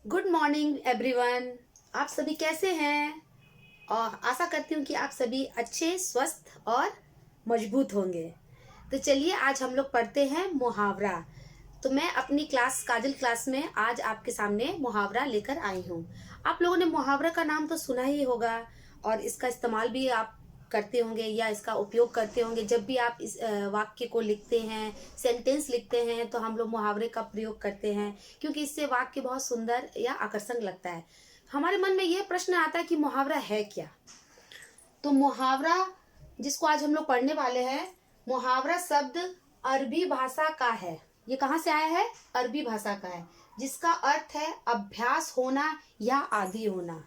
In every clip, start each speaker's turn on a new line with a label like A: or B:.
A: Good morning everyone. आप सभी कैसे हैं? और आशा करती हूँ कि आप सभी अच्छे, स्वस्थ और मजबूत होंगे। तो चलिए आज हम लोग पढ़ते हैं मुहावरा। तो मैं अपनी क्लास काजल क्लास में आज आपके सामने मुहावरा लेकर आई हूँ। आप लोगों ने मुहावरा का नाम तो सुना ही होगा और इसका इस्तेमाल भी आप करते होंगे या इसका उपयोग करते होंगे। जब भी आप इस वाक्य को लिखते हैं, सेंटेंस लिखते हैं, तो हम लोग मुहावरे का प्रयोग करते हैं क्योंकि इससे वाक्य बहुत सुंदर या आकर्षक लगता है। हमारे मन में यह प्रश्न आता है कि मुहावरा है क्या। तो मुहावरा जिसको आज हम लोग पढ़ने वाले हैं, मुहावरा शब्द अरबी भाषा का है। ये कहाँ से आया है? अरबी भाषा का है, जिसका अर्थ है अभ्यास होना या आदी होना।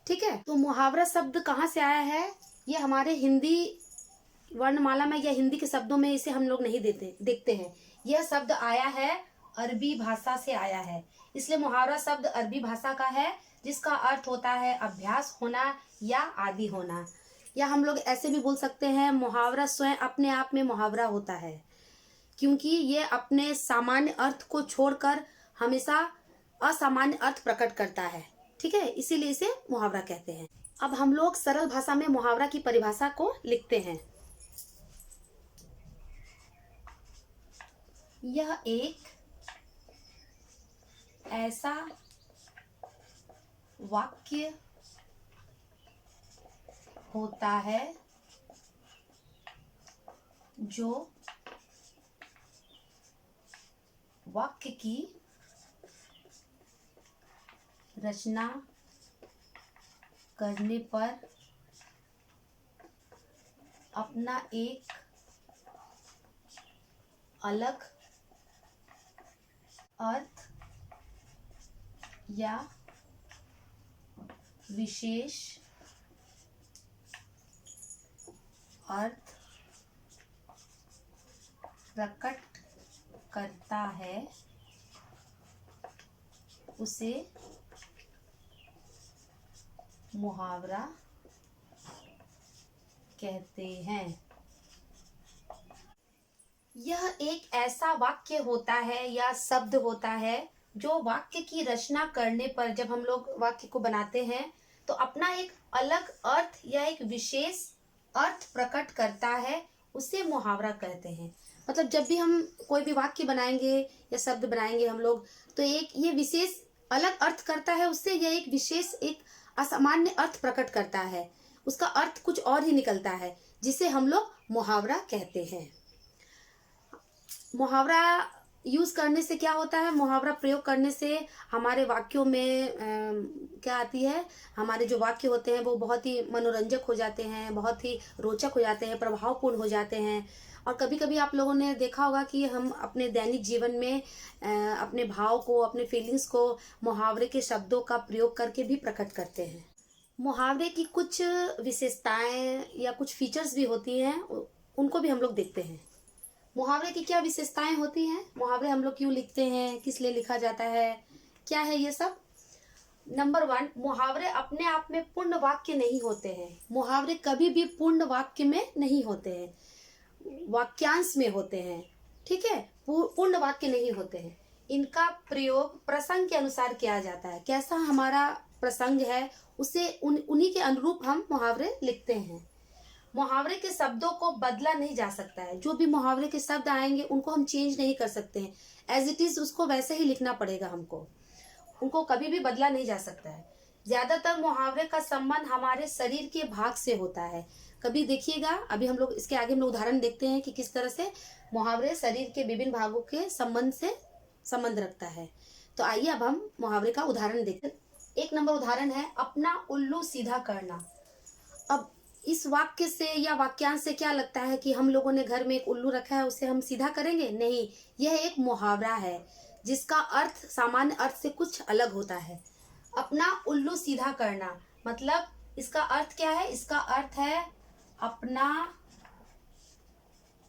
A: ठीक है, तो मुहावरा शब्द कहाँ से आया है? ये हमारे हिंदी वर्णमाला में या हिंदी के शब्दों में इसे हम लोग नहीं देखते हैं। यह शब्द आया है अरबी भाषा से आया है, इसलिए मुहावरा शब्द अरबी भाषा का है, जिसका अर्थ होता है अभ्यास होना या आदी होना। या हम लोग ऐसे भी बोल सकते हैं, मुहावरा स्वयं अपने आप में मुहावरा होता है, क्योंकि ये अपने सामान्य अर्थ को छोड़कर हमेशा असामान्य अर्थ प्रकट करता है। ठीक है, इसीलिए इसे मुहावरा कहते हैं। अब हम लोग सरल भाषा में मुहावरा की परिभाषा को लिखते हैं। यह एक ऐसा वाक्य होता है जो वाक्य की रचना करने पर अपना एक अलग अर्थ या विशेष अर्थ प्रकट करता है, उसे मुहावरा कहते हैं। यह एक ऐसा वाक्य होता है या शब्द होता है जो वाक्य की रचना करने पर, जब हम लोग वाक्य को बनाते हैं तो अपना एक अलग अर्थ या एक विशेष अर्थ प्रकट करता है, उसे मुहावरा कहते हैं। मतलब जब भी हम कोई भी वाक्य बनाएंगे या शब्द बनाएंगे हम लोग, तो एक ये विशेष अलग अर्थ करता है उससे, यह एक विशेष एक असामान्य अर्थ प्रकट करता है, उसका अर्थ कुछ और ही निकलता है, जिसे हम लोग मुहावरा कहते हैं। मुहावरा यूज करने से क्या होता है? मुहावरा प्रयोग करने से हमारे वाक्यों में क्या आती है, हमारे जो वाक्य होते हैं वो बहुत ही मनोरंजक हो जाते हैं, बहुत ही रोचक हो जाते हैं, प्रभावपूर्ण हो जाते हैं। और कभी कभी आप लोगों ने देखा होगा कि हम अपने दैनिक जीवन में अपने भाव को, अपने फीलिंग्स को मुहावरे के शब्दों का प्रयोग करके भी प्रकट करते हैं। मुहावरे की कुछ विशेषताएं या कुछ फीचर्स भी होती हैं, उनको भी हम लोग देखते हैं। मुहावरे की क्या विशेषताएं होती हैं, मुहावरे हम लोग क्यों लिखते हैं, किस लिए लिखा जाता है, क्या है ये सब। नंबर 1, मुहावरे अपने आप में पूर्ण वाक्य नहीं होते हैं। मुहावरे कभी भी पूर्ण वाक्य में नहीं होते हैं, वाक्यांश में होते हैं। ठीक है, पूर्ण वाक्य नहीं होते हैं। इनका प्रयोग प्रसंग के अनुसार किया जाता है। कैसा हमारा प्रसंग है, उसे उन्हीं के अनुरूप हम मुहावरे लिखते हैं। मुहावरे के शब्दों को बदला नहीं जा सकता है। जो भी मुहावरे के शब्द आएंगे उनको हम चेंज नहीं कर सकते हैं, एज इट इज उसको वैसे ही लिखना पड़ेगा हमको, उनको कभी भी बदला नहीं जा सकता है। ज्यादातर मुहावरे का संबंध हमारे शरीर के भाग से होता है। कभी देखिएगा, अभी हम लोग इसके आगे हम लोग उदाहरण देखते हैं कि किस तरह से मुहावरे शरीर के विभिन्न भागों के संबंध से संबंध रखता है। तो आइए अब हम मुहावरे का उदाहरण देखते हैं। 1 नंबर उदाहरण है अपना उल्लू सीधा करना। अब इस वाक्य से या वाक्यांश से क्या लगता है कि हम लोगों ने घर में एक उल्लू रखा है, उसे हम सीधा करेंगे? नहीं, यह एक मुहावरा है जिसका अर्थ सामान्य अर्थ से कुछ अलग होता है। अपना उल्लू सीधा करना मतलब इसका अर्थ क्या है? इसका अर्थ है अपना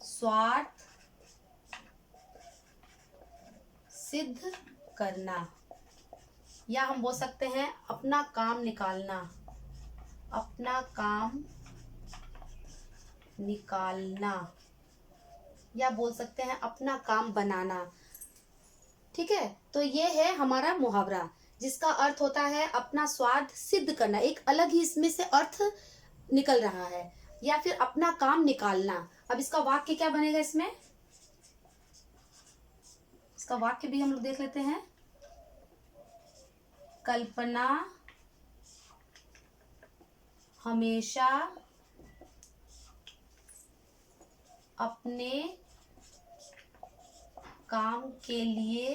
A: स्वार्थ सिद्ध करना, या हम बोल सकते हैं अपना काम निकालना, अपना काम निकालना, या बोल सकते हैं अपना काम बनाना। ठीक है, तो ये है हमारा मुहावरा। जिसका अर्थ होता है अपना स्वाद सिद्ध करना। एक अलग ही इसमें से अर्थ निकल रहा है, या फिर अपना काम निकालना। अब इसका वाक्य क्या बनेगा इसमें, इसका वाक्य भी हम लोग देख लेते हैं। कल्पना हमेशा अपने काम के लिए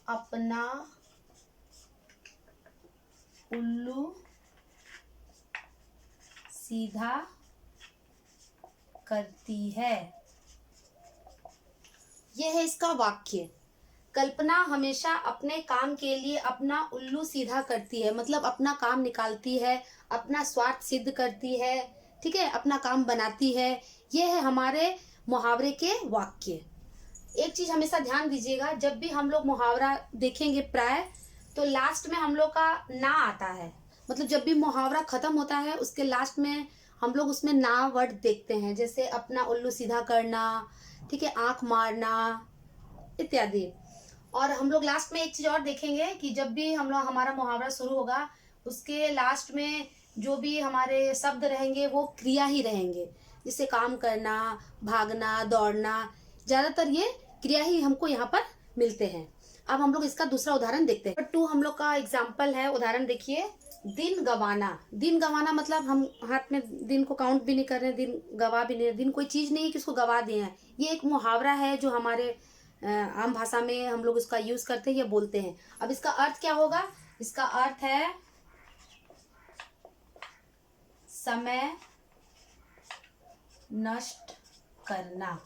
A: अपना उल्लू सीधा करती है। यह है इसका वाक्य। कल्पना हमेशा अपने काम के लिए अपना उल्लू सीधा करती है, मतलब अपना काम निकालती है, अपना स्वार्थ सिद्ध करती है, ठीक है, अपना काम बनाती है। यह है हमारे मुहावरे के वाक्य। एक चीज हमेशा ध्यान दीजिएगा, जब भी हम लोग मुहावरा देखेंगे प्राय, तो लास्ट में हम लोग का ना आता है। मतलब जब भी मुहावरा खत्म होता है उसके लास्ट में हम लोग उसमें ना वर्ड देखते हैं, जैसे अपना उल्लू सीधा करना, ठीक है, आंख मारना इत्यादि। और हम लोग लास्ट में एक चीज और देखेंगे कि जब भी हम लोग हमारा मुहावरा शुरू होगा उसके लास्ट में जो भी हमारे शब्द रहेंगे वो क्रिया ही रहेंगे, जैसे काम करना, भागना, दौड़ना, ज्यादातर ये क्रिया ही हमको यहाँ पर मिलते हैं। अब हम लोग इसका दूसरा उदाहरण देखते हैं। 2 हम लोग का एग्जाम्पल है, उदाहरण देखिए। दिन गंवाना। दिन गंवाना मतलब हम हाथ में दिन को काउंट भी नहीं कर रहे हैं, दिन गवा भी नहीं, दिन कोई चीज नहीं है कि उसको गवा दिए हैं। ये एक मुहावरा है जो हमारे आम भाषा में हम लोग इसका यूज करते हैं या बोलते हैं। अब इसका अर्थ क्या होगा, इसका अर्थ है समय नष्ट करना।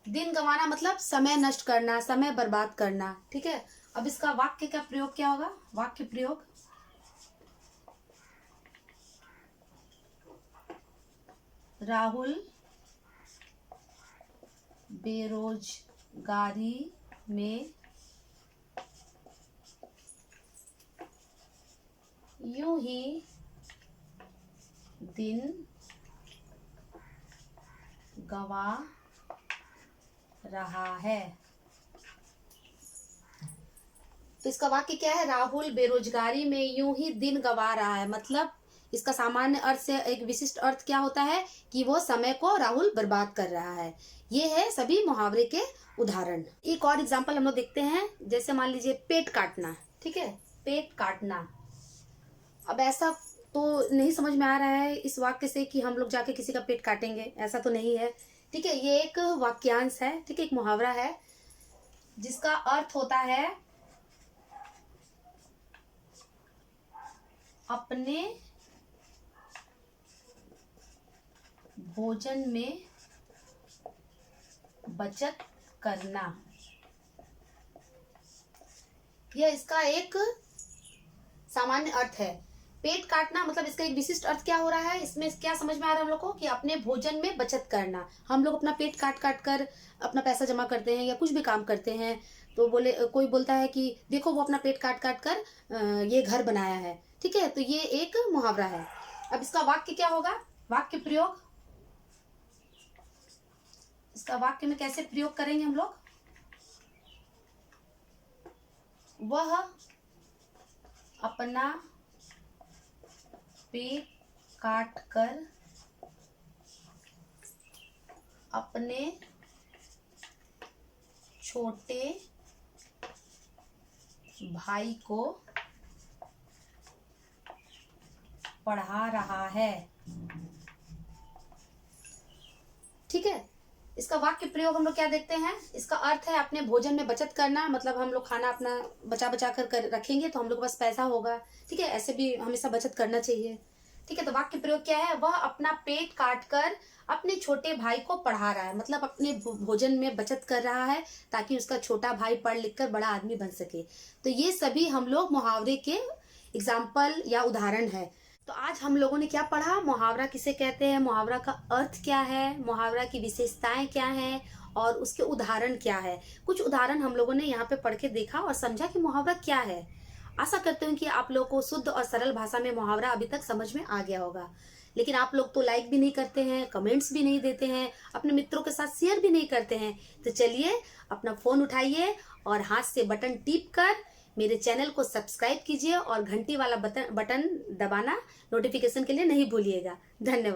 A: दिन गंवाना मतलब समय नष्ट करना, समय बर्बाद करना, ठीक है। अब इसका वाक्य का प्रयोग क्या होगा, वाक्य प्रयोग। राहुल बेरोजगारी में यूं ही दिन गंवा रहा है। तो इसका वाक्य क्या है, राहुल बेरोजगारी में यूं ही दिन गंवा रहा है। मतलब इसका सामान्य अर्थ से एक विशिष्ट अर्थ क्या होता है कि वो समय को राहुल बर्बाद कर रहा है। ये है सभी मुहावरे के उदाहरण। एक और एग्जांपल हम लोग देखते हैं, जैसे मान लीजिए पेट काटना, ठीक है, पेट काटना। अब ऐसा तो नहीं समझ में आ रहा है इस वाक्य से कि हम लोग जाके किसी का पेट काटेंगे, ऐसा तो नहीं है, ठीक है। ये एक वाक्यांश है, ठीक है, एक मुहावरा है जिसका अर्थ होता है अपने भोजन में बचत करना। यह इसका एक सामान्य अर्थ है। पेट काटना मतलब इसका एक विशिष्ट अर्थ क्या हो रहा है, इसमें क्या समझ में आ रहा है हम लोग को कि अपने भोजन में बचत करना। हम लोग अपना पेट काट काट कर अपना पैसा जमा करते हैं या कुछ भी काम करते हैं, तो कोई बोलता है कि देखो वो अपना पेट काट काट कर ये घर बनाया है, ठीक है। तो ये एक मुहावरा है। अब इसका वाक्य क्या होगा, वाक्य प्रयोग। इसका वाक्य में कैसे प्रयोग करेंगे हम लोग, वह अपना पेट काट कर अपने छोटे भाई को पढ़ा रहा है, ठीक है। इसका वाक्य प्रयोग हम लोग क्या देखते हैं, इसका अर्थ है अपने भोजन में बचत करना। मतलब हम लोग खाना अपना बचा बचा कर रखेंगे तो हम लोग के पास पैसा होगा, ठीक है। ऐसे भी हमेशा बचत करना चाहिए, ठीक है। तो वाक्य प्रयोग क्या है, वह अपना पेट काट कर अपने छोटे भाई को पढ़ा रहा है। मतलब अपने भोजन में बचत कर रहा है ताकि उसका छोटा भाई पढ़ लिख कर बड़ा आदमी बन सके। तो ये सभी हम लोग मुहावरे के एग्जाम्पल या उदाहरण है। तो आज हम लोगों ने क्या पढ़ा, मुहावरा किसे कहते हैं, मुहावरा का अर्थ क्या है, मुहावरा की विशेषताएं क्या हैं और उसके उदाहरण क्या है। कुछ उदाहरण हम लोगों ने यहाँ पे पढ़ के देखा और समझा कि मुहावरा क्या है। आशा करते हूँ कि आप लोगों को शुद्ध और सरल भाषा में मुहावरा अभी तक समझ में आ गया होगा। लेकिन आप लोग तो लाइक भी नहीं करते हैं, कमेंट्स भी नहीं देते हैं, अपने मित्रों के साथ शेयर भी नहीं करते हैं। तो चलिए अपना फ़ोन उठाइए और हाथ से बटन टीप कर मेरे चैनल को सब्सक्राइब कीजिए और घंटी वाला बटन दबाना नोटिफिकेशन के लिए नहीं भूलिएगा। धन्यवाद।